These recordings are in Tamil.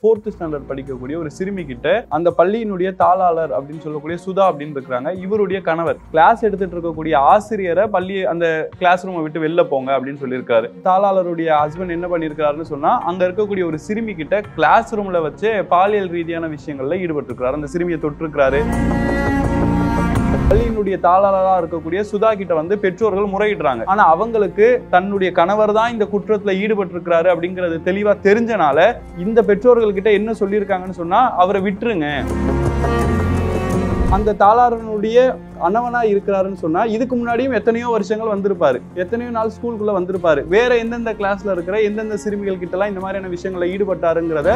4th ஸ்டாண்டர்ட் படிக்கக்கூடிய ஒரு சிறுமி கிட்ட அந்த பள்ளியினுடைய தாளாளர் அப்படின்னு சொல்லக்கூடிய சுதா அப்படின்னு இருக்கிறாங்க. இவருடைய கணவர் கிளாஸ் எடுத்துட்டு இருக்கக்கூடிய ஆசிரியரை பள்ளி அந்த கிளாஸ் ரூமை விட்டு வெளில போங்க அப்படின்னு சொல்லியிருக்காரு. தாளாளருடைய ஹஸ்பண்ட் என்ன பண்ணியிருக்காருன்னு சொன்னா, அங்க இருக்கக்கூடிய ஒரு சிறுமி கிட்ட கிளாஸ் ரூம்ல வச்சு பாலியல் ரீதியான விஷயங்கள்ல ஈடுபட்டு இருக்கிறாரு. அந்த சிறுமியை தொட்டிருக்கிறாரு. பள்ளியினுடைய தாளாளரா இருக்கக்கூடிய சுதா கிட்ட வந்து பெற்றோர்கள் முறையிடுறாங்க. ஆனா அவங்களுக்கு தன்னுடைய கணவர் தான் இந்த குற்றத்துல ஈடுபட்டு இருக்கிறாரு அப்படிங்கிறது தெளிவா தெரிஞ்சனால இந்த பெற்றோர்கள் கிட்ட என்ன சொல்லியிருக்காங்கன்னு சொன்னா, அவரை விட்டுருங்க. அந்த தாளாளனுடைய அண்ணவனா இருக்கிறாருன்னு சொன்னா, இதுக்கு முன்னாடியும் எத்தனையோ வருஷங்கள் வந்திருப்பாரு, எத்தனையோ நாள் ஸ்கூலுக்குள்ள வந்திருப்பாரு. வேற எந்தெந்த கிளாஸ்ல இருக்கிற எந்தெந்த சிறுமிகள் கிட்ட எல்லாம் இந்த மாதிரியான விஷயங்களை ஈடுபட்டாருங்கிறத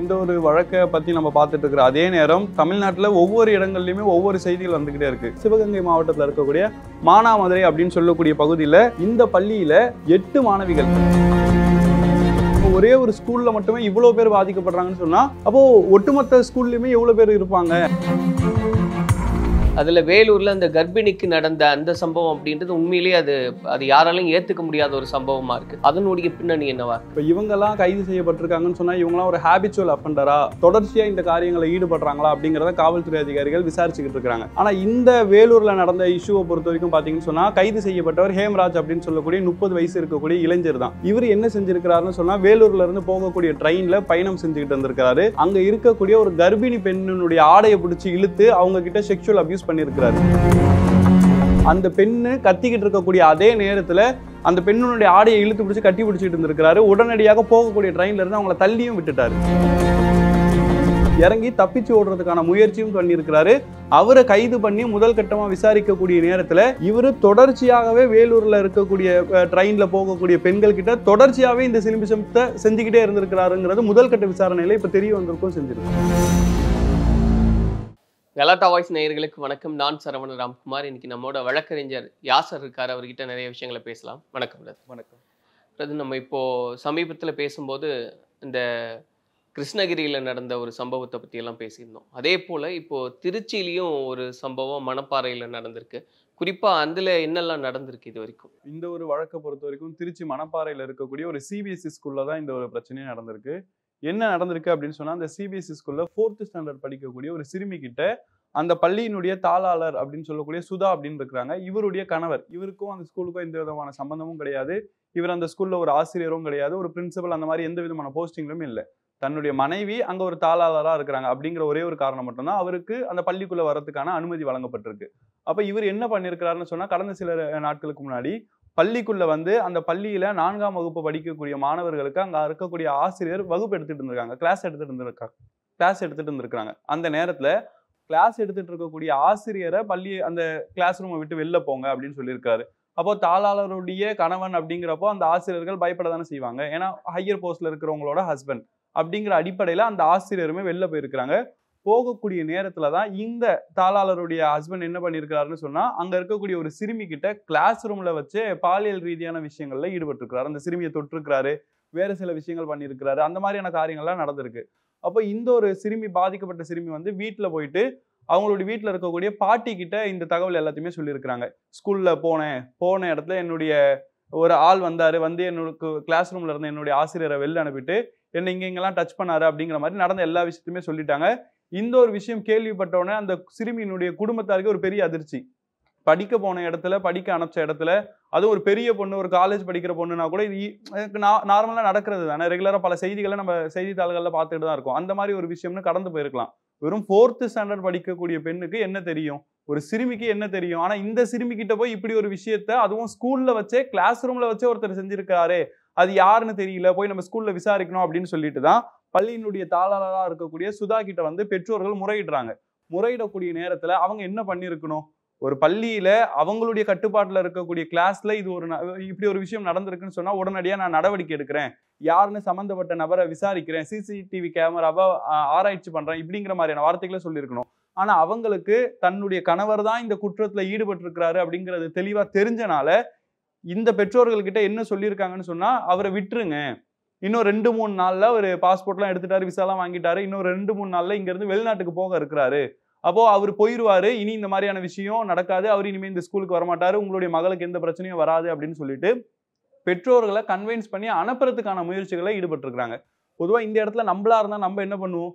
இந்த ஒரு வழக்கை பத்தி நம்ம பார்த்துட்டு இருக்கிற அதே நேரம் தமிழ்நாட்டில் ஒவ்வொரு இடங்கள்லயுமே ஒவ்வொரு செய்திகள் வந்துகிட்டே இருக்கு. சிவகங்கை மாவட்டத்தில் இருக்கக்கூடிய மானாமதுரை அப்படின்னு சொல்லக்கூடிய பகுதியில இந்த பள்ளியில 8 மாணவிகள் ஒரே ஒரு ஸ்கூல்ல மட்டுமே இவ்வளவு பேர் பாதிக்கப்படுறாங்கன்னு சொன்னா, அப்போ ஒட்டுமொத்த ஸ்கூல்லயுமே எவ்வளவு பேர் இருப்பாங்க? அதில் வேலூரில் அந்த கர்ப்பிணிக்கு நடந்த அந்த சம்பவம் அப்படின்றது உண்மையிலேயே அது யாராலையும் ஏற்றுக்க முடியாத ஒரு சம்பவமாக இருக்குது. அதனுடைய பின்னணி என்னவா? இப்போ இவங்கெல்லாம் கைது செய்யப்பட்டிருக்காங்கன்னு சொன்னால், இவங்கெல்லாம் ஒரு ஹேபிச்சுவல் அஃபண்டரா, தொடர்ச்சியாக இந்த காரியங்களை ஈடுபடுறாங்களா அப்படிங்கிறத காவல்துறை அதிகாரிகள் விசாரிச்சுக்கிட்டு இருக்காங்க. ஆனால் இந்த வேலூரில் நடந்த இஷ்யூவை பொறுத்த வரைக்கும் பார்த்தீங்கன்னு சொன்னால், கைது செய்யப்பட்டவர் ஹேம்ராஜ் அப்படின்னு சொல்லக்கூடிய 30 வயசு இருக்கக்கூடிய இளைஞர் தான். இவர் என்ன செஞ்சிருக்கிறாருன்னு சொன்னால், வேலூர்ல இருந்து போகக்கூடிய ட்ரெயினில் பயணம் செஞ்சுக்கிட்டு இருந்திருக்காரு. அங்கே இருக்கக்கூடிய ஒரு கர்ப்பிணி பெண்ணினுடைய ஆடையை பிடிச்சி இழுத்து அவங்க கிட்ட செக்ஷுவல் அபியூஸ் பண்ணியிருக்கிறாரு. அந்த பெண்ணு கத்திக்கிட்டு இருக்கக்கூடிய அதே நேரத்துல அந்த பெண்ணுடைய ஆடையை இழுத்து பிடிச்சி கட்டி பிடிச்சிட்டு இருந்திருக்கிறாரு. உடனடியாக போகக்கூடிய ட்ரெயின்ல இருந்து அவங்கள தள்ளியும் விட்டுட்டாரு. இறங்கி தப்பிச்சு ஓடுறதுக்கான முயற்சியும் பண்ணியிருக்கிறாரு. அவரை கைது பண்ணி முதல் கட்டமா விசாரிக்கக்கூடிய நேரத்துல இவரு தொடர்ச்சியாகவே வேலூர்ல இருக்கக்கூடிய ட்ரெயின்ல போகக்கூடிய பெண்கள் கிட்ட தொடர்ச்சியாவே இந்த சிலிம்பிசத்தை செஞ்சுக்கிட்டே இருந்திருக்கிறாருங்கிறது முதல் கட்ட விசாரணையில இப்ப தெரிய வந்திருக்கும் செஞ்சிருக்கு. கலாட்டா வாய்ஸ் நேயர்களுக்கு வணக்கம். நான் சரவண ராம்குமார். இன்னைக்கு நம்மோட வழக்கறிஞர் யாசர் இருக்கார். அவர்கிட்ட நிறைய விஷயங்களை பேசலாம். வணக்கம். வணக்கம். நம்ம இப்போ சமீபத்தில் பேசும்போது இந்த கிருஷ்ணகிரியில் நடந்த ஒரு சம்பவத்தை பற்றியெல்லாம் பேசியிருந்தோம். அதே போல் இப்போது திருச்சியிலையும் ஒரு சம்பவம் மணப்பாறையில் நடந்திருக்கு. குறிப்பாக அதில் என்னெல்லாம் நடந்திருக்கு இது வரைக்கும்? இந்த ஒரு வழக்கை பொறுத்த வரைக்கும் திருச்சி மணப்பாறையில் இருக்கக்கூடிய ஒரு சிபிஎஸ்இ ஸ்கூல்ல தான் இந்த ஒரு பிரச்சனையும் நடந்திருக்கு. என்ன நடந்திருக்கு அப்படின்னு சொன்னா, அந்த சிபிஎஸ்இ ஸ்கூல்ல 4th ஸ்டாண்டர்ட் படிக்கக்கூடிய ஒரு சிறுமி கிட்ட அந்த பள்ளியினுடைய தாளாளர் அப்படின்னு சொல்லக்கூடிய சுதா அப்படின்னு இருக்கிறாங்க. இவருடைய கணவர், இவருக்கும் அந்த ஸ்கூலுக்கும் எந்த விதமான சம்பந்தமும் கிடையாது. இவர் அந்த ஸ்கூல்ல ஒரு ஆசிரியரும் கிடையாது, ஒரு பிரின்சிபல் அந்த மாதிரி எந்த விதமான போஸ்டிங்லும் இல்லை. தன்னுடைய மனைவி அங்க ஒரு தாளாளரா இருக்கிறாங்க அப்படிங்கிற ஒரே ஒரு காரணம் மட்டும்தான் அவருக்கு அந்த பள்ளிக்குள்ள வரதுக்கான அனுமதி வழங்கப்பட்டிருக்கு. அப்ப இவர் என்ன பண்ணிருக்கிறாருன்னு சொன்னா, கடந்த சில நாட்களுக்கு முன்னாடி பள்ளிக்குள்ள வந்து அந்த பள்ளியில 4ஆம் வகுப்பு படிக்கக்கூடிய மாணவர்களுக்கு அங்க இருக்கக்கூடிய ஆசிரியர் வகுப்பு எடுத்துட்டு இருந்திருக்காங்க, கிளாஸ் எடுத்துட்டு இருந்திருக்காங்க. அந்த நேரத்துல கிளாஸ் எடுத்துட்டு இருக்கக்கூடிய ஆசிரியரை பள்ளி அந்த கிளாஸ் ரூமை விட்டு வெளில போங்க அப்படின்னு சொல்லியிருக்காரு. அப்போ தாளாளருடைய கணவன் அப்படிங்கிறப்போ அந்த ஆசிரியர்கள் பயப்படதானே செய்வாங்க. ஏன்னா ஹையர் போஸ்ட்ல இருக்கிறவங்களோட ஹஸ்பண்ட் அப்படிங்கிற அடிப்படையில அந்த ஆசிரியருமே வெளில போயிருக்கிறாங்க. போகக்கூடிய நேரத்துல தான் இந்த தாளாளருடைய ஹஸ்பண்ட் என்ன பண்ணியிருக்கிறாருன்னு சொன்னா, அங்க இருக்கக்கூடிய ஒரு சிறுமி கிட்ட கிளாஸ் ரூம்ல வச்சு பாலியல் ரீதியான விஷயங்கள்ல ஈடுபட்டு இருக்கிறாரு. அந்த சிறுமியை தொட்டிருக்கிறாரு, வேற சில விஷயங்கள் பண்ணியிருக்கிறாரு. அந்த மாதிரியான காரியங்கள்லாம் நடந்திருக்கு. அப்போ இந்த ஒரு சிறுமி, பாதிக்கப்பட்ட சிறுமி வந்து வீட்டுல போயிட்டு அவங்களுடைய வீட்டுல இருக்கக்கூடிய பாட்டி கிட்ட இந்த தகவல் எல்லாத்தையுமே சொல்லியிருக்கிறாங்க. ஸ்கூல்ல போன இடத்துல என்னுடைய ஒரு ஆள் வந்தாரு, வந்து என்னோட கிளாஸ் ரூம்ல இருந்த என்னுடைய ஆசிரியரை வெளில அனுப்பிட்டு என்னை இங்கெல்லாம் டச் பண்ணாரு அப்படிங்கிற மாதிரி நடந்த எல்லா விஷயத்தையுமே சொல்லிட்டாங்க. இந்த ஒரு விஷயம் கேள்விப்பட்டோன்னே அந்த சிறுமியினுடைய குடும்பத்தாருக்கு ஒரு பெரிய அதிர்ச்சி. படிக்க போன இடத்துல, படிக்க அனுப்பிச்ச இடத்துல, அதுவும் ஒரு பெரிய பொண்ணு, ஒரு காலேஜ் படிக்கிற பொண்ணுனா கூட இது நார்மலா நடக்கிறது தானே. ரெகுலரா பல செய்திகளை நம்ம செய்தித்தாள்கள்ல பார்த்துட்டு தான் இருக்கோம். அந்த மாதிரி ஒரு விஷயம்னு கடந்து போயிருக்கலாம். வெறும் 4th ஸ்டாண்டர்ட் படிக்கக்கூடிய பெண்ணுக்கு என்ன தெரியும், ஒரு சிறுமிக்கு என்ன தெரியும்? ஆனா இந்த சிறுமி கிட்ட போய் இப்படி ஒரு விஷயத்த, அதுவும் ஸ்கூல்ல வச்சே, கிளாஸ் ரூம்ல வச்சே ஒருத்தர் செஞ்சிருக்காரு, அது யாருன்னு தெரியல, போய் நம்ம ஸ்கூல்ல விசாரிக்கணும் அப்படின்னு சொல்லிட்டு தான் பள்ளியினுடைய தாளாளரா இருக்கக்கூடிய சுதா கிட்ட வந்து பெற்றோர்கள் முறையிடுறாங்க. முறையிடக்கூடிய நேரத்துல அவங்க என்ன பண்ணிருக்கணும்? ஒரு பள்ளியில அவங்களுடைய கட்டுப்பாட்டுல இருக்கக்கூடிய கிளாஸ்ல இது இப்படி ஒரு விஷயம் நடந்திருக்குன்னு சொன்னா உடனடியா நான் நடவடிக்கை எடுக்கிறேன், யாருன்னு சம்பந்தப்பட்ட நபரை விசாரிக்கிறேன், சிசிடிவி கேமராவை ஆராய்ச்சி பண்றேன், இப்படிங்கிற மாதிரியான வார்த்தைகளை சொல்லியிருக்கணும். ஆனா அவங்களுக்கு தன்னுடைய கணவர் தான் இந்த குற்றத்துல ஈடுபட்டு இருக்கிறாரு அப்படிங்கிறது தெளிவா தெரிஞ்சனால இந்த பெற்றோர்கள் கிட்ட என்ன சொல்லியிருக்காங்கன்னு சொன்னா, அவரை விட்டுருங்க, இன்னும் 2-3 நாள்ல ஒரு பாஸ்போர்ட்லாம் எடுத்துட்டாரு, விசாலாம் வாங்கிட்டாரு, இன்னும் 2-3 நாள்ல இங்க இருந்து வெளிநாட்டுக்கு போக இருக்கிறாரு, அப்போ அவர் போயிருவாரு, இனி இந்த மாதிரியான விஷயம் நடக்காது, அவர் இனிமே இந்த ஸ்கூலுக்கு வரமாட்டாரு, உங்களுடைய மகளுக்கு எந்த பிரச்சனையும் வராது அப்படின்னு சொல்லிட்டு பெற்றோர்களை கன்வின்ஸ் பண்ணி அனுப்புறதுக்கான முயற்சிகளை ஈடுபட்டிருக்கிறாங்க. பொதுவா இந்த இடத்துல நம்மளா இருந்தா நம்ம என்ன பண்ணுவோம்?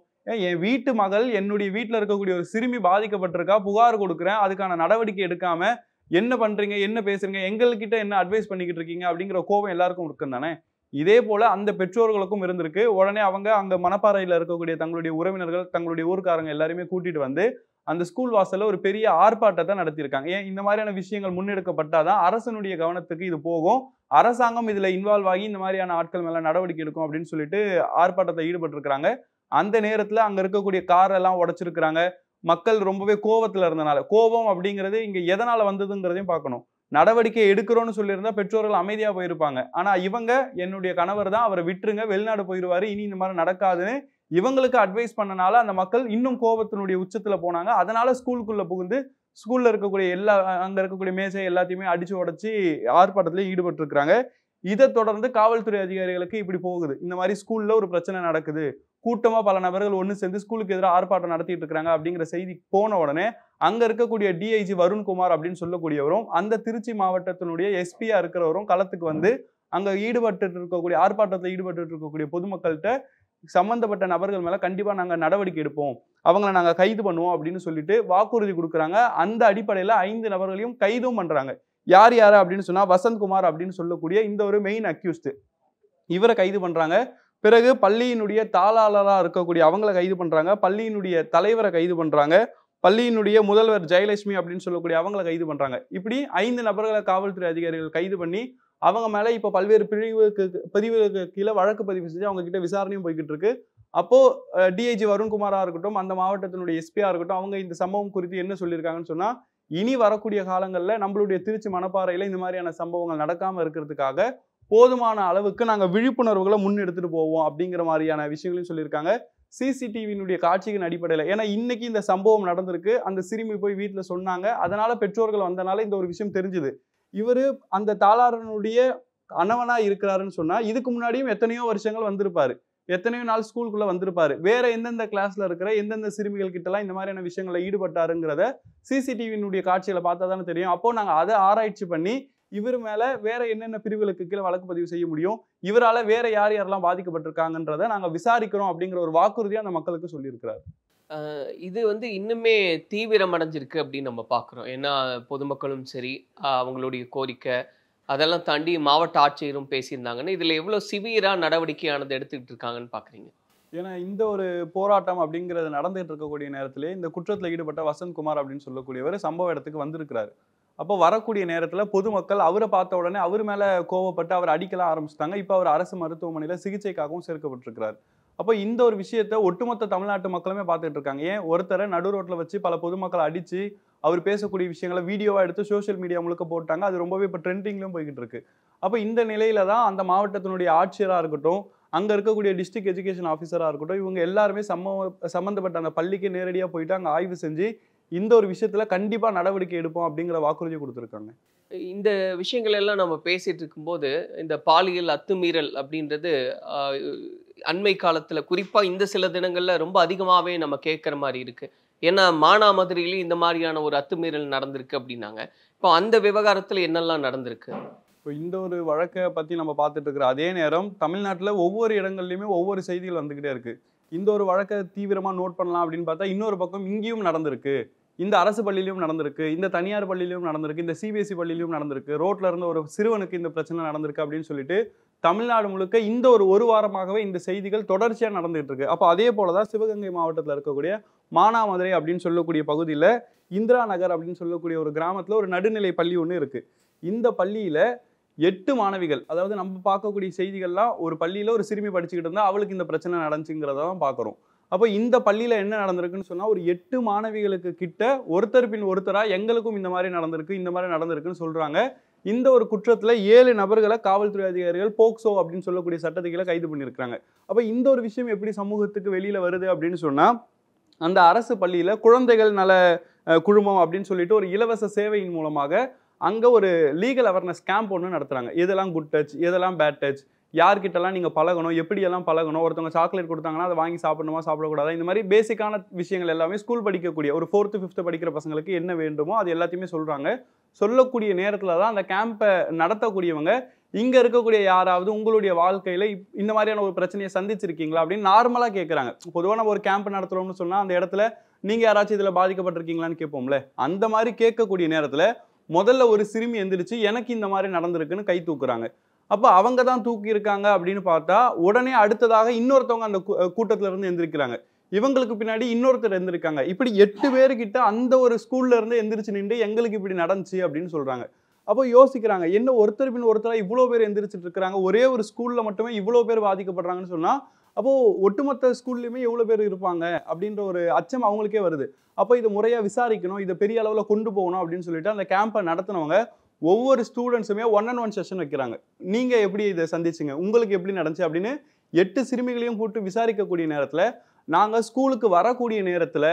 என் வீட்டு மகள் என்னுடைய வீட்டுல இருக்கக்கூடிய ஒரு சிறுமி பாதிக்கப்பட்டிருக்கா, புகார் கொடுக்குறேன், அதுக்கான நடவடிக்கை எடுக்காம என்ன பண்றீங்க, என்ன பேசுறீங்க, எங்ககிட்ட என்ன அட்வைஸ் பண்ணிக்கிட்டு இருக்கீங்க அப்படிங்கிற கோபம் எல்லாருக்கும் இருக்கும் தானே. இதே போல அந்த பெற்றோர்களுக்கும் இருந்திருக்கு. உடனே அவங்க அங்க மணப்பாறையில இருக்கக்கூடிய தங்களுடைய உறவினர்கள், தங்களுடைய ஊர்க்காரங்க எல்லாருமே கூட்டிட்டு வந்து அந்த ஸ்கூல் வாசல்ல ஒரு பெரிய ஆர்ப்பாட்டத்தை நடத்தியிருக்காங்க. ஏன் இந்த மாதிரியான விஷயங்கள் முன்னெடுக்கப்பட்டாதான் அரசனுடைய கவனத்துக்கு இது போகும், அரசாங்கம் இதுல இன்வால்வ் ஆகி இந்த மாதிரியான ஆட்கள் மேல நடவடிக்கை எடுக்கும் அப்படின்னு சொல்லிட்டு ஆர்ப்பாட்டத்தை ஈடுபட்டு இருக்காங்க. அந்த நேரத்துல அங்க இருக்கக்கூடிய கார் எல்லாம் உடைச்சிருக்கிறாங்க. மக்கள் ரொம்பவே கோவத்துல இருந்தனால, கோபம் அப்படிங்கிறது இங்க எதனால வந்ததுங்கிறதையும் பார்க்கணும். நடவடிக்கை எடுக்கிறோம்னு சொல்லியிருந்தா பெற்றோர்கள் அமைதியா போயிருப்பாங்க. ஆனா இவங்க என்னுடைய கணவர் தான், அவரை விட்டுருங்க, வெளிநாடு போயிருவாரு, இனி இந்த மாதிரி நடக்காதுன்னு இவங்களுக்கு அட்வைஸ் பண்ணனால அந்த மக்கள் இன்னும் கோபத்தினுடைய உச்சத்துல போனாங்க. அதனால ஸ்கூலுக்குள்ள புகுந்து ஸ்கூல்ல இருக்கக்கூடிய அங்க இருக்கக்கூடிய மேசை எல்லாத்தையுமே அடிச்சு உடைச்சு ஆர்ப்பாட்டத்திலே ஈடுபட்டு இருக்கிறாங்க. இதை தொடர்ந்து காவல்துறை அதிகாரிகளுக்கு இப்படி போகுது. இந்த மாதிரி ஸ்கூல்ல ஒரு பிரச்சனை நடக்குது, கூட்டமா பல நபர்கள் ஒண்ணு சேர்ந்து ஸ்கூலுக்கு எதிராக ஆர்ப்பாட்டம் நடத்திட்டு இருக்காங்க அப்படிங்கிற செய்தி போன உடனே அங்க இருக்கக்கூடிய டிஐஜி வருண்குமார் அப்படின்னு சொல்லக்கூடியவரும், அந்த திருச்சி மாவட்டத்தினுடைய எஸ்பியா இருக்கிறவரும் களத்துக்கு வந்து அங்க ஆர்ப்பாட்டத்தில் ஈடுபட்டு இருக்கக்கூடிய பொதுமக்கள்கிட்ட சம்பந்தப்பட்ட நபர்கள் மேல கண்டிப்பா நாங்க நடவடிக்கை எடுப்போம், அவங்களை நாங்க கைது பண்ணுவோம் அப்படின்னு சொல்லிட்டு வாக்குறுதி கொடுக்குறாங்க. அந்த அடிப்படையில 5 நபர்களையும் கைதும் பண்றாங்க. யார் அப்படின்னு சொன்னா வசந்த்குமார் அப்படின்னு சொல்லக்கூடிய இந்த ஒரு மெயின் அக்யூஸ்ட், இவரை கைது பண்றாங்க. பிறகு பள்ளியினுடைய தாளாளரா இருக்கக்கூடிய அவங்கள கைது பண்றாங்க, பள்ளியினுடைய தலைவரை கைது பண்றாங்க, பள்ளியினுடைய முதல்வர் ஜெயலட்சுமி அப்படின்னு சொல்லக்கூடிய அவங்கள கைது பண்றாங்க. இப்படி 5 நபர்களை காவல்துறை அதிகாரிகள் கைது பண்ணி அவங்க மேல இப்ப பல்வேறு பிரிவுகளுக்கு கீழே வழக்கு பதிவு செஞ்சு அவங்க கிட்ட விசாரணையும் போய்கிட்டு இருக்கு. அப்போ டிஐஜி வருண்குமாரா இருக்கட்டும், அந்த மாவட்டத்தினுடைய எஸ்பியா இருக்கட்டும், அவங்க இந்த சம்பவம் குறித்து என்ன சொல்லியிருக்காங்கன்னு சொன்னா, இனி வரக்கூடிய காலங்கள்ல நம்மளுடைய திருச்சி மணப்பாறையில இந்த மாதிரியான சம்பவங்கள் நடக்காம இருக்கிறதுக்காக போதுமான அளவுக்கு நாங்க விழிப்புணர்வுகளை முன்னெடுத்துட்டு போவோம் அப்படிங்கிற மாதிரியான விஷயங்களையும் சொல்லியிருக்காங்க. சிசிடிவியினுடைய காட்சியின் அடிப்படையில், ஏன்னா இன்னைக்கு இந்த சம்பவம் நடந்திருக்கு, அந்த சிறுமி போய் வீட்டுல சொன்னாங்க, அதனால பெற்றோர்கள் வந்தனால இந்த ஒரு விஷயம் தெரிஞ்சுது. இவரு அந்த தாளாரனுடைய கணவனா இருக்கிறாருன்னு சொன்னா இதுக்கு முன்னாடியும் எத்தனையோ வருஷங்கள் வந்திருப்பாரு, எத்தனையோ நாள் ஸ்கூலுக்குள்ள வந்திருப்பாரு, வேற எந்தெந்த கிளாஸ்ல இருக்கிற எந்தெந்த சிறுமிகள் கிட்ட எல்லாம் இந்த மாதிரியான விஷயங்களை ஈடுபட்டாருங்கிறத சிசிடிவியினுடைய காட்சிகளை பார்த்தா தானே தெரியும். அப்போ நாங்க அதை ஆராய்ச்சி பண்ணி இவர் மேல வேற என்னென்ன பிரிவுகளுக்கு கீழே வழக்கு பதிவு செய்ய முடியும், இவரால வேற யாரெல்லாம் பாதிக்கப்பட்டிருக்காங்கன்றத நாங்க விசாரிக்கிறோம் அப்படிங்கிற ஒரு வாக்குறுதியை அந்த மக்களுக்கு சொல்லியிருக்கிறார். இது வந்து இன்னுமே தீவிரம் அடைஞ்சிருக்கு அப்படின்னு நம்ம பார்க்குறோம். ஏன்னா பொதுமக்களும் சரி, அவங்களுடைய கோரிக்கை அதெல்லாம் தாண்டி மாவட்ட ஆட்சியரும் பேசியிருந்தாங்கன்னு, இதுல எவ்வளவு சிவியரா நடவடிக்கையானது எடுத்துக்கிட்டு இருக்காங்கன்னு பாக்குறீங்க? ஏன்னா இந்த ஒரு போராட்டம் அப்படிங்கிறது நடந்துகிட்டு இருக்கக்கூடிய நேரத்திலே இந்த குற்றத்தில் ஈடுபட்ட வசந்த்குமார் அப்படின்னு சொல்லக்கூடியவர் சம்பவ இடத்துக்கு வந்திருக்கிறாரு. அப்போ வரக்கூடிய நேரத்துல பொதுமக்கள் அவரை பார்த்த உடனே அவர் மேல கோவப்பட்டு அவர் அடிக்கலாம் ஆரம்பிச்சிட்டாங்க. இப்போ அவர் அரசு மருத்துவமனையில சிகிச்சைக்காகவும் சேர்க்கப்பட்டிருக்கிறார். அப்போ இந்த ஒரு விஷயத்த ஒட்டுமொத்த தமிழ்நாட்டு மக்களுமே பார்த்துட்டு இருக்காங்க. ஏன் ஒருத்தரை நடு ரோட்ல வச்சு பல பொதுமக்களை அடிச்சு அவர் பேசக்கூடிய விஷயங்களை வீடியோவா எடுத்து சோசியல் மீடியா முழுக்க போட்டாங்க. அது ரொம்பவே இப்போ ட்ரெண்டிங்லும் போய்கிட்டு இருக்கு. அப்போ இந்த நிலையில தான் அந்த மாவட்டத்தினுடைய ஆட்சியரா இருக்கட்டும், அங்க இருக்கக்கூடிய டிஸ்ட்ரிக்ட் எஜுகேஷன் ஆஃபீஸரா இருக்கட்டும், இவங்க எல்லாருமே சம்பந்தப்பட்ட அந்த பள்ளிக்கு நேரடியா போயிட்டு அங்க ஆய்வு செஞ்சு இந்த ஒரு விஷயத்துல கண்டிப்பா நடவடிக்கை எடுப்போம் அப்படிங்கிற வாக்குறுதி கொடுத்திருக்காங்க. இந்த விஷயங்கள் எல்லாம் நம்ம பேசிட்டு இருக்கும்போது இந்த பாலியல் அத்துமீறல் அப்படின்றது அண்மை காலத்துல குறிப்பா இந்த சில தினங்கள்ல ரொம்ப அதிகமாவே நம்ம கேட்கிற மாதிரி இருக்கு. ஏன்னா மானாமதுரையிலும் இந்த மாதிரியான ஒரு அத்துமீறல் நடந்திருக்கு அப்படின்னாங்க. இப்போ அந்த விவகாரத்துல என்னெல்லாம் நடந்திருக்கு? இப்போ இந்த ஒரு வழக்கை பத்தி நம்ம பார்த்துட்டு இருக்கிற அதே நேரம் தமிழ்நாட்டுல ஒவ்வொரு இடங்கள்லயுமே ஒவ்வொரு செய்திகள் வந்துகிட்டே இருக்கு. இந்த ஒரு வழக்கை தீவிரமா நோட் பண்ணலாம் அப்படின்னு பார்த்தா இன்னொரு பக்கம் இங்கேயும் நடந்திருக்கு, இந்த அரசு பள்ளியிலும் நடந்திருக்கு, இந்த தனியார் பள்ளியிலும் நடந்திருக்கு, இந்த சிபிஎஸ்சி பள்ளியிலும் நடந்திருக்கு, ரோட்ல இருந்த ஒரு சிறுவனுக்கு இந்த பிரச்சனை நடந்திருக்கு அப்படின்னு சொல்லிட்டு தமிழ்நாடு முழுக்க இந்த ஒரு வாரமாகவே இந்த செய்திகள் தொடர்ச்சியா நடந்துகிட்டு இருக்கு. அப்போ அதே போலதான் சிவகங்கை மாவட்டத்தில் இருக்கக்கூடிய மானாமதுரை அப்படின்னு சொல்லக்கூடிய பகுதியில இந்திரா நகர் அப்படின்னு சொல்லக்கூடிய ஒரு கிராமத்துல ஒரு நடுநிலை பள்ளி ஒன்று இருக்கு. இந்த பள்ளியில 8 மாணவிகள், அதாவது நம்ம பார்க்கக்கூடிய செய்திகள்லாம் ஒரு பள்ளியில ஒரு சிறுமி படிச்சுக்கிட்டு இருந்தா அவளுக்கு இந்த பிரச்சனை நடந்துச்சுங்கிறதான் பார்க்குறோம். அப்போ இந்த பள்ளியில என்ன நடந்திருக்குன்னு சொன்னா ஒரு 8 மாணவிகளுக்கு கிட்ட ஒருத்தர் பின் ஒருத்தரா எங்களுக்கும் இந்த மாதிரி நடந்திருக்கு, இந்த மாதிரி நடந்திருக்குன்னு சொல்றாங்க. இந்த ஒரு குற்றத்துல 7 நபர்களை காவல்துறை அதிகாரிகள் போக்சோ அப்படின்னு சொல்லக்கூடிய சட்டத்துக்கு கைது பண்ணியிருக்காங்க. அப்ப இந்த ஒரு விஷயம் எப்படி சமூகத்துக்கு வெளியில வருது அப்படின்னு சொன்னா, அந்த அரசு பள்ளியில குழந்தைகள் நல குழுமம் அப்படின்னு சொல்லிட்டு ஒரு இலவச சேவையின் மூலமாக அங்க ஒரு லீகல் அவேர்னஸ் கேம்ப் ஒன்று நடத்துறாங்க. எதெல்லாம் குட் டச், எதெல்லாம் பேட் டச், யார்கிட்டலாம் நீங்க பழகணும், எப்படியெல்லாம் பழகணும், ஒருத்தவங்க சாக்லேட் கொடுத்தாங்கன்னா அதை வாங்கி சாப்பிடணுமா சாப்பிடக்கூடாதா, இந்த மாதிரி பேசிக்கான விஷயங்கள் எல்லாமே ஸ்கூல் படிக்கக்கூடிய ஒரு 4th 5th படிக்கிற பசங்களுக்கு என்ன வேண்டுமோ அது எல்லாத்தையுமே சொல்றாங்க. சொல்லக்கூடிய நேரத்துல தான் அந்த கேம்பை நடத்தக்கூடியவங்க இங்க இருக்கக்கூடிய யாராவது உங்களுடைய வாழ்க்கையில இந்த மாதிரியான ஒரு பிரச்சனையை சந்திச்சிருக்கீங்களா அப்படின்னு நார்மலா கேட்கறாங்க. பொதுவா நம்ம ஒரு கேம்ப் நடத்துறோம்னு சொன்னா அந்த இடத்துல நீங்க யாராச்சும் இதுல பாதிக்கப்பட்டிருக்கீங்களான்னு கேட்போம்ல. அந்த மாதிரி கேட்கக்கூடிய நேரத்துல முதல்ல ஒரு சிறுமி எந்திரிச்சு எனக்கு இந்த மாதிரி நடந்திருக்குன்னு கை தூக்குறாங்க. அப்ப அவங்க தான் தூக்கி இருக்காங்க அப்படின்னு பார்த்தா உடனே அடுத்ததாக இன்னொருத்தவங்க அந்த கூட்டத்துல இருந்து எந்திரிக்கிறாங்க. இவங்களுக்கு பின்னாடி இன்னொருத்தர் எந்திரிக்காங்க. இப்படி 8 பேருக்கிட்ட அந்த ஒரு ஸ்கூல்ல இருந்து எந்திரிச்சு நின்று எங்களுக்கு இப்படி நடந்துச்சு அப்படின்னு சொல்றாங்க. அப்போ யோசிக்கிறாங்க, என்ன ஒருத்தர் பின் ஒருத்தரா இவ்வளோ பேர் எந்திரிச்சிட்டு இருக்காங்க, ஒரே ஒரு ஸ்கூல்ல மட்டுமே இவ்வளோ பேர் பாதிக்கப்படுறாங்கன்னு சொன்னா அப்போ ஒட்டுமொத்த ஸ்கூல்லையுமே எவ்வளோ பேர் இருப்பாங்க அப்படின்ற ஒரு அச்சம் அவங்களுக்கே வருது. அப்போ இதை முறையா விசாரிக்கணும், இதை பெரிய அளவுல கொண்டு போகணும் அப்படின்னு சொல்லிட்டு அந்த கேம்பை நடத்தினவங்க ஒவ்வொரு ஸ்டூடெண்ட்ஸுமே 1-on-1 செஷன் வைக்கிறாங்க. நீங்க எப்படி இதை சந்திச்சீங்க, உங்களுக்கு எப்படி நடந்துச்சு அப்படின்னு 8 சிறுமிகளையும் கூட்டு விசாரிக்கக்கூடிய நேரத்துல நாங்க ஸ்கூலுக்கு வரக்கூடிய நேரத்துல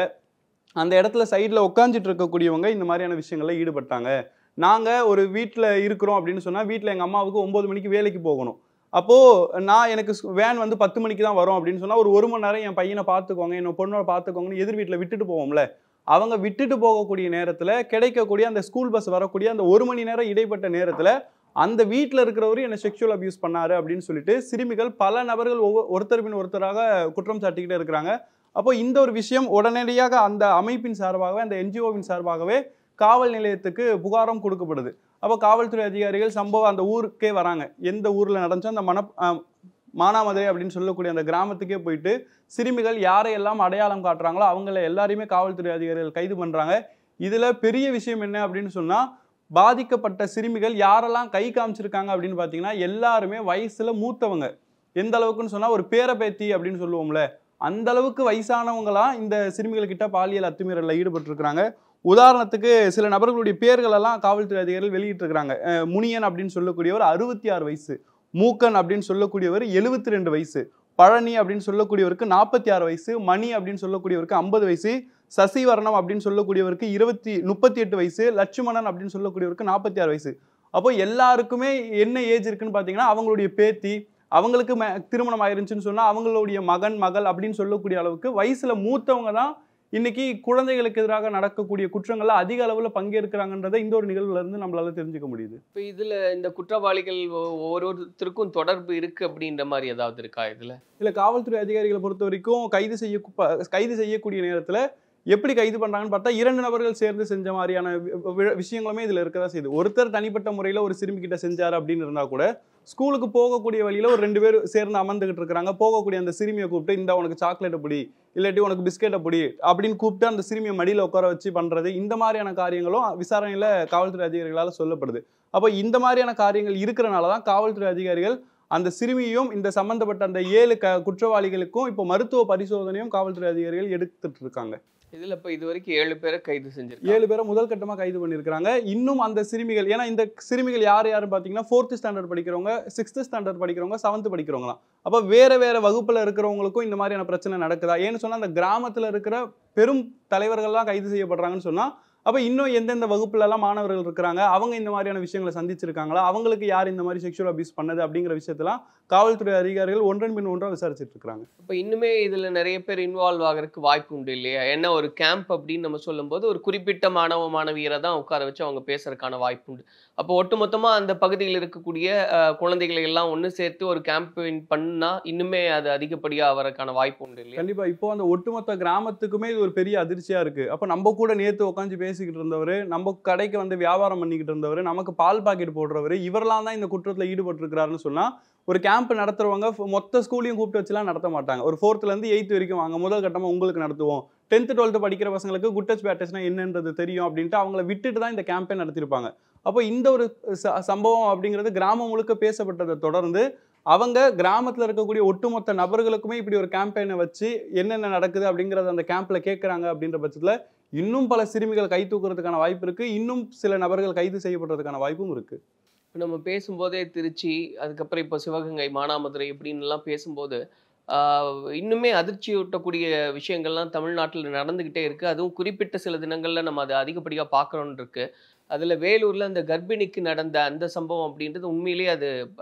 அந்த இடத்துல சைட்ல உட்காந்துட்டு இருக்கக்கூடியவங்க இந்த மாதிரியான விஷயங்கள்ல ஈடுபட்டாங்க. நாங்க ஒரு வீட்டுல இருக்கிறோம் அப்படின்னு சொன்னா வீட்டுல எங்க அம்மாவுக்கு 9 மணிக்கு வேலைக்கு போகணும். அப்போ எனக்கு வேன் வந்து 10 மணிக்கு தான் வரும் அப்படின்னு சொன்னா ஒரு மணி நேரம் என் பையனை பார்த்துக்கோங்க, என் பொண்ணோட பார்த்துக்கோங்கன்னு எதிர் வீட்டுல விட்டுட்டு போவோம்ல. அவங்க விட்டுட்டு போகக்கூடிய நேரத்துல கிடைக்கக்கூடிய அந்த ஸ்கூல் பஸ் வரக்கூடிய அந்த 1 மணி நேரம் இடைப்பட்ட நேரத்துல அந்த வீட்டுல இருக்கிறவரு என்ன செக்ஷுவல் அபியூஸ் பண்ணாரு அப்படின்னு சொல்லிட்டு சிறுமிகள் பல நபர்கள் ஒருத்தர் பின் ஒருத்தராக குற்றம் சாட்டிக்கிட்டே இருக்கிறாங்க. அப்போ இந்த ஒரு விஷயம் உடனடியாக அந்த அமைப்பின் சார்பாகவே அந்த என்ஜிஓவின் சார்பாகவே காவல் நிலையத்துக்கு புகாரம் கொடுக்கப்படுது. அப்போ காவல்துறை அதிகாரிகள் சம்பவம் அந்த ஊருக்கே வராங்க. எந்த ஊர்ல நடந்துச்சோ அந்த மானாமதுரை அப்படின்னு சொல்லக்கூடிய அந்த கிராமத்துக்கே போயிட்டு சிறுமிகள் யாரையெல்லாம் அடையாளம் காட்டுறாங்களோ அவங்கள எல்லாரையுமே காவல்துறை அதிகாரிகள் கைது பண்றாங்க. இதுல பெரிய விஷயம் என்ன அப்படின்னு சொன்னா பாதிக்கப்பட்ட சிறுமிகள் யாரெல்லாம் கை காமிச்சிருக்காங்க அப்படின்னு பாத்தீங்கன்னா எல்லாருமே வயசுல மூத்தவங்க. எந்த அளவுக்குன்னு சொன்னா ஒரு பேரபேத்தி அப்படின்னு சொல்லுவோம்ல, அந்த அளவுக்கு வயசானவங்களா இந்த சிறுமிகள் கிட்ட பாலியல் அத்துமீறல்ல ஈடுபட்டு இருக்கிறாங்க. உதாரணத்துக்கு சில நபர்களுடைய பேர்கள் எல்லாம் காவல்துறை அதிகாரிகள் வெளியிட்டு இருக்கிறாங்க. முனியன் அப்படின்னு சொல்லக்கூடியவர் 66 வயசு, மூக்கன் அப்படின்னு சொல்லக்கூடியவர் 72 வயசு, பழனி அப்படின்னு சொல்லக்கூடியவருக்கு 46 வயசு, மணி அப்படின்னு சொல்லக்கூடியவருக்கு 50 வயசு, சசிவர்ணம் அப்படின்னு சொல்லக்கூடியவருக்கு 38 வயசு, லட்சுமணன் அப்படின்னு சொல்லக்கூடியவருக்கு 46 வயசு. அப்போ எல்லாருக்குமே என்ன ஏஜ் இருக்குன்னு பாத்தீங்கன்னா அவங்களுடைய பேத்தி, அவங்களுக்கு திருமணம் ஆயிருச்சுன்னு சொன்னா அவங்களுடைய மகன் மகள் அப்படின்னு சொல்லக்கூடிய அளவுக்கு வயசுல மூத்தவங்க தான் இன்னைக்கு குழந்தைகளுக்கு எதிராக நடக்கக்கூடிய குற்றங்கள்ல அதிக அளவுல பங்கேற்கிறாங்கன்றதை இந்த ஒரு நிகழ்வுல இருந்து நம்மளால தெரிஞ்சுக்க முடியுது. இப்போ இதுல இந்த குற்றவாளிகள் ஒவ்வொருத்தருக்கும் தொடர்பு இருக்கு அப்படின்ற மாதிரி ஏதாவது இருக்கா இதுல? இல்ல, காவல்துறை அதிகாரிகளை பொறுத்த வரைக்கும் கைது செய்யக்கூடிய நேரத்துல எப்படி கைது பண்றாங்கன்னு பார்த்தா 2 நபர்கள் சேர்ந்து செஞ்ச மாதிரியான விஷயங்களுமே இதுல இருக்கதா செய்யுது. ஒருத்தர் தனிப்பட்ட முறையில ஒரு சிறுமி கிட்ட செஞ்சாரு அப்படின்னு இருந்தா கூட ஸ்கூலுக்கு போகக்கூடிய வழியில ஒரு 2 பேர் சேர்ந்து அமர்ந்துகிட்டு இருக்கிறாங்க. போகக்கூடிய அந்த சிறுமியை கூப்பிட்டு இந்த உனக்கு சாக்லேட்டை பிடி, இல்லாட்டி உனக்கு பிஸ்கெட்டை பிடி அப்படின்னு கூப்பிட்டு அந்த சிறுமியை மடியில உட்கார வச்சு பண்றது, இந்த மாதிரியான காரியங்களும் விசாரணையில காவல்துறை அதிகாரிகளால சொல்லப்படுது. அப்போ இந்த மாதிரியான காரியங்கள் இருக்கிறனாலதான் காவல்துறை அதிகாரிகள் அந்த சிறுமியும் இந்த சம்பந்தப்பட்ட அந்த 7 குற்றவாளிகளுக்கும் இப்போ மருத்துவ பரிசோதனையும் காவல்துறை அதிகாரிகள் எடுத்துட்டு இருக்காங்க. இதுல இப்ப இது வரைக்கும் 7 பேரை கைது செஞ்சிருக்காங்க. 7 பேரை முதல் கட்டமா கைது பண்ணிருக்காங்க. இன்னும் அந்த சிறுமிகள், ஏன்னா இந்த சிறுமிகள் யாருன்னு பாத்தீங்கன்னா 4th ஸ்டாண்டர்ட் படிக்கிறவங்க, 6th ஸ்டாண்டர்ட் படிக்கிறவங்க, 7th படிக்கிறவங்களாம். அப்ப வேற வேற வகுப்புல இருக்கிறவங்களுக்கும் இந்த மாதிரியான பிரச்சனை நடக்குதா ஏன்னு சொன்னா அந்த கிராமத்துல இருக்கிற பெரும் தலைவர்கள்லாம் கைது செய்யப்படுறாங்கன்னு சொன்னா அப்ப இன்னும் எந்தெந்த வகுப்புல எல்லாம் மாணவர்கள் இருக்கிறாங்க, அவங்க இந்த மாதிரியான விஷயங்களை சந்திச்சிருக்காங்களா, அவங்களுக்கு யார் இந்த மாதிரி செக்ஷுவல் அபியூஸ் பண்ணது அப்படிங்கிற விஷயத்தெல்லாம் காவல்துறை அதிகாரிகள் ஒன்றன் பின் ஒன்றா விசாரிச்சுட்டு இருக்காங்க. இப்போ இன்னுமே இதுல நிறைய பேர் இன்வால்வ் ஆகிறதுக்கு வாய்ப்பு உண்டு இல்லையா? ஏன்னா ஒரு கேம்ப் அப்படின்னு நம்ம சொல்லும்போது ஒரு குறிப்பிட்ட மாணவ மாணவியரை தான் உட்கார வச்சு அவங்க பேசுறதுக்கான வாய்ப்பு உண்டு. அப்போ ஒட்டுமொத்தமா அந்த பகுதியில் இருக்கக்கூடிய குழந்தைகளை எல்லாம் ஒன்று சேர்த்து ஒரு கேம்பெயின் பண்ணா இன்னுமே அது அதிகப்படியா வரக்கான வாய்ப்பு உண்டு இல்லையா? கண்டிப்பா. இப்போ அந்த ஒட்டுமொத்த கிராமத்துக்குமே இது ஒரு பெரிய அதிர்ச்சியா இருக்கு. அப்ப நம்ம கூட நேத்து உட்காந்து பேசிக்கிட்டு இருந்தவர், நம்ம கடைக்கு வந்து வியாபாரம் பண்ணிக்கிட்டு இருந்தவர், நமக்கு பால் பாக்கெட் போடுறவர், இவரெல்லாம் தான் இந்த குற்றத்துல ஈடுபட்டு இருக்கிறாருன்னு சொன்னா ஒரு கேம்ப் நடத்துறவங்க மொத்த ஸ்கூலையும் கூப்பிட்டு வச்சுலாம் நடத்த மாட்டாங்க. ஒரு 4th இருந்து 8th வரைக்கும் வாங்க, முதல் கட்டமா உங்களுக்கு நடத்துவோம், 10th 12th படிக்கிற பசங்களுக்கு குட் டச் பேட் டச்னா என்னன்றது தெரியும் அப்படின்ட்டு அவங்களை விட்டுட்டு தான் இந்த கேம்பெயின் நடத்திருப்பாங்க. அப்போ இந்த ஒரு சம்பவம் அப்படிங்கிறது கிராமம் முழுக்க பேசப்பட்டதை தொடர்ந்து அவங்க கிராமத்துல இருக்கக்கூடிய ஒட்டுமொத்த நபர்களுக்குமே இப்படி ஒரு கேம்பெயினை வச்சு என்னென்ன நடக்குது அப்படிங்கறத அந்த கேம்ப்ல கேட்கறாங்க அப்படின்ற பட்சத்துல இன்னும் பல சிறுமிகள் கை தூக்குறதுக்கான வாய்ப்பு இருக்கு, இன்னும் சில நபர்கள் கைது செய்யப்படுறதுக்கான வாய்ப்பும் இருக்கு. இப்போ நம்ம பேசும்போதே திருச்சி, அதுக்கப்புறம் இப்போ சிவகங்கை, மானாமதுரை இப்படின்லாம் பேசும்போது இன்னுமே அதிர்ச்சியூட்டக்கூடிய விஷயங்கள்லாம் தமிழ்நாட்டில் நடந்துக்கிட்டே இருக்குது. அதுவும் குறிப்பிட்ட சில தினங்களில் நம்ம அதை அதிகப்படியாக பார்க்குறோன்னு இருக்கு. அதில் வேலூரில் அந்த கர்ப்பிணிக்கு நடந்த அந்த சம்பவம் அப்படின்றது உண்மையிலேயே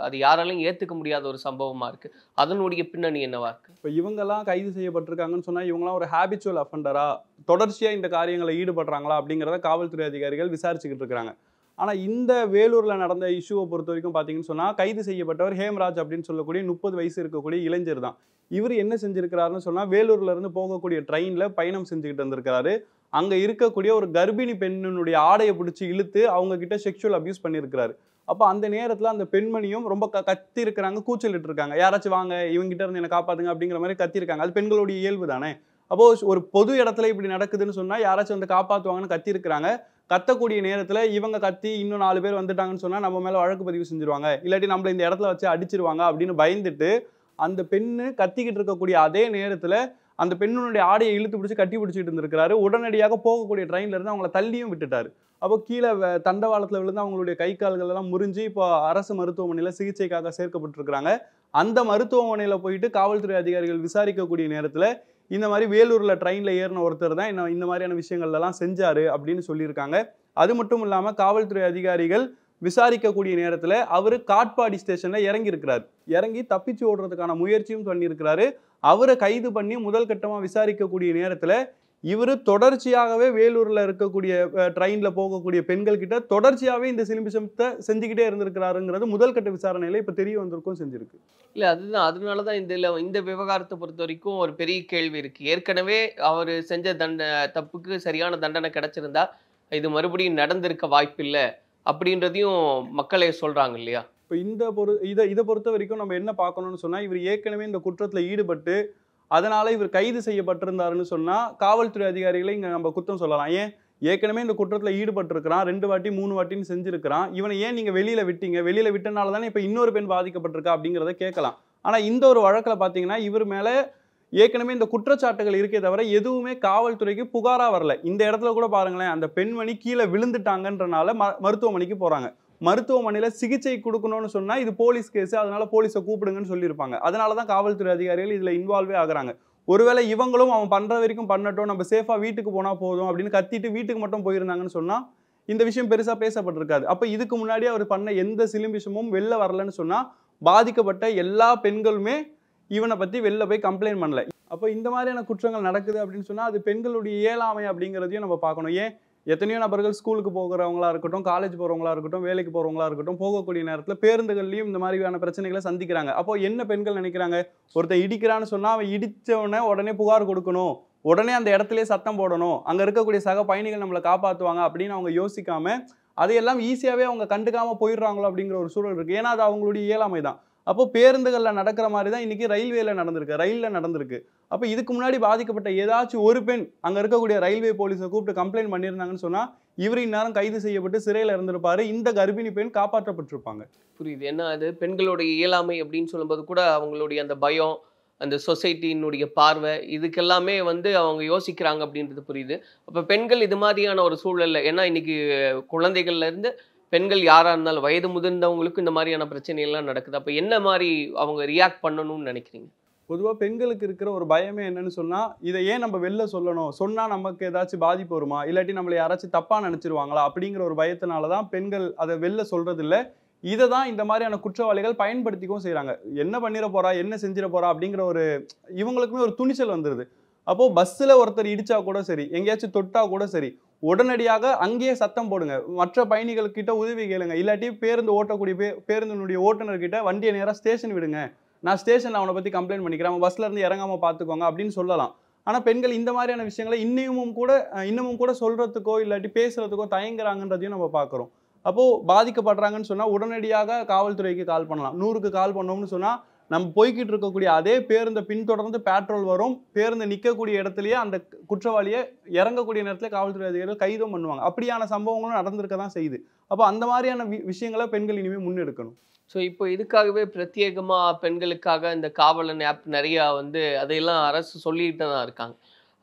அது யாராலையும் ஏற்றுக்க முடியாத ஒரு சம்பவமாக இருக்குது. அதனுடைய பின்னணி என்னவா இருக்குது? இப்போ இவங்கெல்லாம் கைது செய்யப்பட்டிருக்காங்கன்னு சொன்னால் இவங்கெல்லாம் ஒரு ஹேபிச்சுவல் அஃபண்டரா, தொடர்ச்சியாக இந்த காரியங்களை ஈடுபடுறாங்களா அப்படிங்கிறத காவல்துறை அதிகாரிகள் விசாரிச்சுக்கிட்டு இருக்கிறாங்க. ஆனா இந்த வேலூர்ல நடந்த இஷ்யூவை பொறுத்த வரைக்கும் பாத்தீங்கன்னு சொன்னா கைது செய்யப்பட்டவர் ஹேம்ராஜ் அப்படின்னு சொல்லக்கூடிய 30 வயசு இருக்கக்கூடிய இளைஞர் தான். இவர் என்ன செஞ்சிருக்கிறாருன்னு சொன்னா வேலூர்ல இருந்து போகக்கூடிய ட்ரெயின்ல பயணம் செஞ்சுக்கிட்டு இருந்திருக்காரு. அங்க இருக்கக்கூடிய ஒரு கர்ப்பிணி பெண்ணினுடைய ஆடையை பிடிச்சி இழுத்து அவங்க கிட்ட செக்ஷுவல் அபியூஸ் பண்ணியிருக்கிறாரு. அப்ப அந்த நேரத்துல அந்த பெண்மணியும் ரொம்ப கத்தி இருக்கிறாங்க, கூச்சலிட்டு இருக்காங்க. யாராச்சும் வாங்க இவங்க கிட்ட இருந்து என்ன காப்பாத்துங்க அப்படிங்கிற மாதிரி கத்தி இருக்காங்க. அது பெண்களுடைய இயல்பு தானே. அப்போ ஒரு பொது இடத்துல இப்படி நடக்குதுன்னு சொன்னா யாராச்சும் வந்து காப்பாத்துவாங்கன்னு கத்தி இருக்கிறாங்க. கத்தக்கூடிய நேரத்துல இவங்க கத்தி இன்னும் 4 பேர் வந்துட்டாங்கன்னு சொன்னா நம்ம மேல வழக்கு பதிவு செஞ்சிருவாங்க, இல்லாட்டி நம்மள இந்த இடத்துல வச்சு அடிச்சிருவாங்க அப்படின்னு பயந்துட்டு அந்த பெண்ணு கத்திக்கிட்டு இருக்கக்கூடிய அதே நேரத்துல அந்த பெண்ணுடைய ஆடையை இழுத்து பிடிச்சி கட்டி பிடிச்சிட்டு இருந்திருக்காரு. உடனடியாக போகக்கூடிய ட்ரெயின்ல இருந்து அவங்கள தள்ளியும் விட்டுட்டாரு. அப்போ கீழே தண்டவாளத்துல விழுந்து அவங்களுடைய கை கால்கள் எல்லாம் முறிஞ்சு இப்போ அரசு மருத்துவமனையில சிகிச்சைக்காக சேர்க்கப்பட்டிருக்கிறாங்க. அந்த மருத்துவமனையில போயிட்டு காவல்துறை அதிகாரிகள் விசாரிக்கக்கூடிய நேரத்துல இந்த மாதிரி வேலூர்ல ட்ரெயின்ல ஏறின ஒருத்தர் தான் இந்த மாதிரியான விஷயங்கள் எல்லாம் செஞ்சாரு அப்படின்னு சொல்லியிருக்காங்க. அது மட்டும் இல்லாம காவல்துறை அதிகாரிகள் விசாரிக்கக்கூடிய நேரத்துல அவரு காட்பாடி ஸ்டேஷன்ல இறங்கி இருக்கிறார். இறங்கி தப்பிச்சு ஓடுறதுக்கான முயற்சியும் பண்ணியிருக்கிறாரு. அவரை கைது பண்ணி முதல் கட்டமா விசாரிக்கக்கூடிய நேரத்துல இவரு தொடர்ச்சியாகவே வேலூர்ல இருக்கக்கூடிய ட்ரெயின்ல போகக்கூடிய பெண்கள் கிட்ட தொடர்ச்சியாவே இந்த சிலிம்பிசத்தை செஞ்சுக்கிட்டே இருந்திருக்கிறாருங்கிறது முதல் கட்ட விசாரணையில இப்ப தெரிய வந்திருக்கும் செஞ்சிருக்கு. இல்ல அதுதான், அதனாலதான் இந்த விவகாரத்தை பொறுத்த வரைக்கும் ஒரு பெரிய கேள்வி இருக்கு. ஏற்கனவே அவர் செஞ்ச தப்புக்கு சரியான தண்டனை கிடைச்சிருந்தா இது மறுபடியும் நடந்திருக்க வாய்ப்பில்லை அப்படின்றதையும் மக்களே சொல்றாங்க இல்லையா? இப்போ இதை பொறுத்த வரைக்கும் நம்ம என்ன பார்க்கணும்னு சொன்னா இவர் ஏற்கனவே இந்த குற்றத்துல ஈடுபட்டு அதனால இவர் கைது செய்யப்பட்டிருந்தாருன்னு சொன்னா காவல்துறை அதிகாரிகளை இங்க நம்ம குற்றம் சொல்லலாம். ஏன் ஏற்கனவே இந்த குற்றத்துல ஈடுபட்டிருக்கிறான், 2 வாட்டி 3 வாட்டின்னு செஞ்சிருக்கிறான், இவனை ஏன் நீங்க வெளியில விட்டீங்க, வெளியில விட்டனால தானே இப்ப இன்னொரு பெண் பாதிக்கப்பட்டிருக்கா அப்படிங்கிறத கேட்கலாம். ஆனா இந்த ஒரு வழக்குல பாத்தீங்கன்னா இவர் மேல ஏற்கனவே இந்த குற்றச்சாட்டுகள் இருக்கே தவிர எதுவுமே காவல்துறைக்கு புகாரா வரல. இந்த இடத்துல கூட பாருங்களேன், அந்த பெண்மணி கீழே விழுந்துட்டாங்கன்றனால மருத்துவமனைக்கு போறாங்க. மருத்துவமனையில சிகிச்சை கொடுக்கணும்னு சொன்னா இது போலீஸ் கேஸ், அதனால போலீஸை கூப்பிடுங்கன்னு சொல்லியிருப்பாங்க. அதனாலதான் காவல்துறை அதிகாரிகள் இதுல இன்வால்வே ஆகுறாங்க. ஒருவேளை இவங்களும் அவன் பண்ற வரைக்கும் பண்ணட்டும், நம்ம சேஃபா வீட்டுக்கு போனா போதும் அப்படின்னு கத்திட்டு வீட்டுக்கு மட்டும் போயிருந்தாங்கன்னு சொன்னா இந்த விஷயம் பெருசா பேசப்பட்டிருக்காது. அப்ப இதுக்கு முன்னாடி அவர் பண்ண எந்த சிலிம்பிஷமும் வெளில வரலன்னு சொன்னா பாதிக்கப்பட்ட எல்லா பெண்களுமே இவனை பத்தி வெளில போய் கம்ப்ளைண்ட் பண்ணல. அப்போ இந்த மாதிரியான குற்றங்கள் நடக்குது அப்படின்னு சொன்னா அது பெண்களுடைய இயலாமை அப்படிங்கிறதையும் நம்ம பார்க்கணும். ஏன் எத்தனையோ நபர்கள் ஸ்கூலுக்கு போகிறவங்களா இருக்கட்டும், காலேஜ் போறவங்களா இருக்கட்டும், வேலைக்கு போறவங்களா இருக்கட்டும், போகக்கூடிய நேரத்துல பேருந்துகள்லயும் இந்த மாதிரியான பிரச்சனைகளை சந்திக்கிறாங்க. அப்போ என்ன பெண்கள் நினைக்கிறாங்க, ஒருத்தர் இடிக்கிறான்னு சொன்னா அவன் இடிச்சவன உடனே புகார் கொடுக்கணும், உடனே அந்த இடத்துலயே சத்தம் போடணும், அங்க இருக்கக்கூடிய சக பயணிகள் நம்மளை காப்பாத்துவாங்க அப்படின்னு அவங்க யோசிக்காம அதையெல்லாம் ஈஸியாவே அவங்க கண்டுக்காம போயிடுறாங்களோ அப்படிங்கிற ஒரு சூழல் இருக்கு. ஏன்னா அது அவங்களுடைய இயலாமை தான். அப்போ பேருந்துகள்ல நடக்கிற மாதிரி தான் இன்னைக்கு ரயில்வேல நடந்திருக்கு, ரயில்ல நடந்திருக்கு. அப்ப இதுக்கு முன்னாடி பாதிக்கப்பட்ட ஏதாச்சும் ஒரு பெண் அங்க இருக்கக்கூடிய ரயில்வே போலீஸை கூப்பிட்டு கம்ப்ளைண்ட் பண்ணியிருந்தாங்கன்னு சொன்னா இவர் இந்நேரம் கைது செய்யப்பட்டு சிறையில இருந்திருப்பாரு, இந்த கர்ப்பிணி பெண் காப்பாற்றப்பட்டிருப்பாங்க. புரியுது. ஏன்னா அது பெண்களுடைய இயலாமை அப்படின்னு சொல்லும்போது கூட அவங்களுடைய அந்த பயம், அந்த சொசைட்டியினுடைய பார்வை, இதுக்கெல்லாமே அவங்க யோசிக்கிறாங்க அப்படின்றது புரியுது. அப்ப பெண்கள் இது மாதிரியான ஒரு சூழல்ல, ஏன்னா இன்னைக்கு குழந்தைகள்ல இருந்து பெண்கள் யாரா இருந்தாலும் வயது முதிர்ந்தவங்களுக்கும் இந்த மாதிரியான பிரச்சனை எல்லாம் நடக்குது. அப்ப என்ன மாதிரி அவங்க ரியாக்ட் பண்ணணும்னு நினைக்கிறீங்க? பொதுவா பெண்களுக்கு இருக்கிற ஒரு பயமே என்னன்னு சொன்னா, இதை ஏன் நம்ம வெளில சொல்லணும், சொன்னா நமக்கு ஏதாச்சும் பாதிப்பு வருமா, இல்லாட்டி நம்மளை யாராச்சும் தப்பா நினைச்சிருவாங்களா அப்படிங்கிற ஒரு பயத்தினாலதான் பெண்கள் அதை வெளில சொல்றது இல்ல. இதை தான் இந்த மாதிரியான குற்றவாளிகள் பயன்படுத்திக்கவும் செய்யறாங்க. என்ன பண்ணிட போறா, என்ன செஞ்சிட போறா அப்படிங்கிற ஒரு இவங்களுக்குமே ஒரு துணிச்சல் வந்துருது. அப்போ பஸ்ல ஒருத்தர் இடிச்சா கூட சரி, எங்கேயாச்சும் தொட்டா கூட சரி, உடனடியாக அங்கேயே சத்தம் போடுங்க, மற்ற பயணிகள் கிட்ட உதவி கேளுங்க, இல்லாட்டி பேருந்து ஓட்டக்கூடிய பேருந்தினுடைய ஓட்டுநர் கிட்ட வண்டியை நேரா ஸ்டேஷன் விடுங்க, நான் ஸ்டேஷன்ல அவனை பத்தி கம்ப்ளைண்ட் பண்ணிக்கிறேன், அவன் பஸ்ல இருந்து இறங்காம பாத்துக்கோங்க அப்படின்னு சொல்லலாம். ஆனா பெண்கள் இந்த மாதிரியான விஷயங்களை இன்னமும் கூட சொல்றதுக்கோ இல்லாட்டி பேசுறதுக்கோ தயங்குறாங்கன்றதையும் நம்ம பாக்குறோம். அப்போ பாதிக்கப்படுறாங்கன்னு சொன்னா உடனடியாக காவல்துறைக்கு கால் பண்ணலாம். 100க்கு கால் பண்ணோம்னு சொன்னா நம்ம போய்கிட்டு இருக்கக்கூடிய அதே பேருந்தை பின்தொடர்ந்து பெட்ரோல் வரும், பேருந்து நிற்கக்கூடிய இடத்துலயே அந்த குற்றவாளியை இறங்கக்கூடிய நேரத்துல காவல்துறை அதிகாரிகள் கைதும் பண்ணுவாங்க. அப்படியான சம்பவங்களும் நடந்திருக்க தான் செய்யுது. அப்போ அந்த மாதிரியான விஷயங்களை பெண்கள் இனிமேல் முன்னெடுக்கணும். ஸோ இப்போ இதுக்காகவே பிரத்யேகமாக பெண்களுக்காக இந்த காவலன் ஆப் நிறையா அதையெல்லாம் அரசு சொல்லிட்டு தான் இருக்காங்க.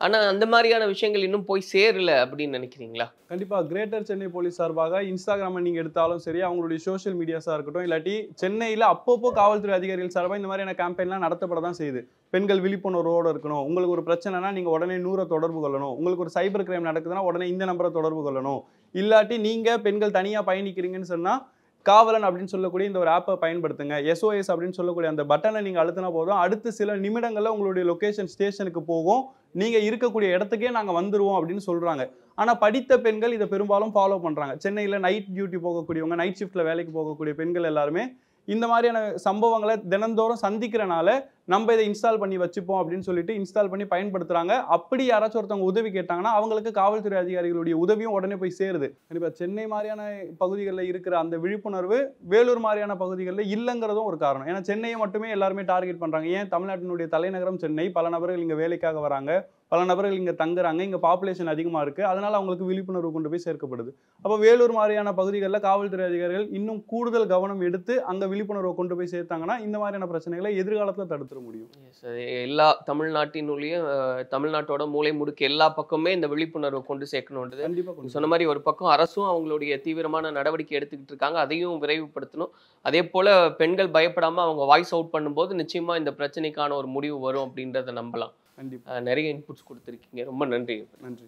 ஆனால் அந்த மாதிரியான விஷயங்கள் இன்னும் போய் சேரல அப்படின்னு நினைக்கிறீங்களா? கண்டிப்பாக கிரேட்டர் சென்னை போலீஸ் சார்பாக இன்ஸ்டாகிராமை நீங்கள் எடுத்தாலும் சரி, அவங்களுடைய சோஷியல் மீடியாஸாக இருக்கட்டும், இல்லாட்டி சென்னையில் அப்பப்போ காவல்துறை அதிகாரிகள் சார்பாக இந்த மாதிரியான கேம்பெயின்லாம் நடத்தப்பட தான் செய்யுது. பெண்கள் விழிப்புணர்வோடு இருக்கணும், உங்களுக்கு ஒரு பிரச்சனைனா நீங்கள் உடனே 100 தொடர்பு கொள்ளணும், உங்களுக்கு ஒரு சைபர் கிரைம் நடக்குதுன்னா உடனே இந்த நம்பரை தொடர்பு கொள்ளணும், இல்லாட்டி நீங்கள் பெண்கள் தனியாக பயணிக்கிறீங்கன்னு சொன்னால் காவலன் அப்படின்னு சொல்லக்கூடிய இந்த ஒரு ஆப்பை பயன்படுத்துங்க. SOS அப்படின்னு சொல்லக்கூடிய அந்த பட்டனை நீங்க அழுத்தினா போதும், அடுத்த சில நிமிடங்கள்ல உங்களுடைய லொகேஷன் ஸ்டேஷனுக்கு போகும். நீங்க இருக்கக்கூடிய இடத்துக்கே நாங்க வந்துருவோம் அப்படின்னு சொல்றாங்க. ஆனா படித்த பெண்கள் இதை பெரும்பாலும் ஃபாலோ பண்றாங்க. சென்னையில நைட் டியூட்டி போகக்கூடியவங்க, நைட் ஷிஃப்ட்ல வேலைக்கு போகக்கூடிய பெண்கள் எல்லாருமே இந்த மாதிரியான சம்பவங்களை தினந்தோறும் சந்திக்கிறனால நம்ம இதை இன்ஸ்டால் பண்ணி வச்சுப்போம் அப்படின்னு சொல்லிட்டு இன்ஸ்டால் பண்ணி பயன்படுத்துறாங்க. அப்படி யாராச்சும் ஒருத்தவங்க உதவி கேட்டாங்கன்னா அவங்களுக்கு காவல்துறை அதிகாரிகளுடைய உதவியும் உடனே போய் சேருது. கண்டிப்பா சென்னை மாதிரியான பகுதிகளில் இருக்கிற அந்த விழிப்புணர்வு வேலூர் மாதிரியான பகுதிகளில் இல்லைங்கிறதும் ஒரு காரணம். ஏன்னா சென்னையை மட்டுமே எல்லாருமே டார்கெட் பண்றாங்க. ஏன் தமிழ்நாட்டினுடைய தலைநகரம் சென்னை, பல நபர்கள் இங்க வேலைக்காக வராங்க, பல நபர்கள் இங்க தங்குறாங்க, இங்க பாப்புலேஷன் அதிகமா இருக்கு, அதனால அவங்களுக்கு விழிப்புணர்வு கொண்டு போய் சேர்க்கப்படுது. அப்போ வேலூர் மாதிரியான பகுதிகளில் காவல்துறை அதிகாரிகள் இன்னும் கூடுதல் கவனம் எடுத்து அங்க விழிப்புணர்வை கொண்டு போய் சேர்த்தாங்கன்னா இந்த மாதிரியான பிரச்சனைகளை எதிர்காலத்தில் தடுத்துட முடியும். எல்லா தமிழ்நாட்டினுள்ளேயும் தமிழ்நாட்டோட மூலை முடுக்கு எல்லா பக்கமே இந்த விழிப்புணர்வை கொண்டு சேர்க்கணுன்றது கண்டிப்பா சொன்ன மாதிரி ஒரு பக்கம் அரசும் அவங்களுடைய தீவிரமான நடவடிக்கை எடுத்துக்கிட்டு இருக்காங்க, அதையும் விரைவுபடுத்தணும். அதே போல பெண்கள் பயப்படாம அவங்க வாய்ஸ் அவுட் பண்ணும்போது நிச்சயமா இந்த பிரச்சனைக்கான ஒரு முடிவு வரும் அப்படின்றத நம்பலாம். கண்டிப்பா நிறைய இன்புட்ஸ் கொடுத்துருக்கீங்க, ரொம்ப நன்றி. நன்றி.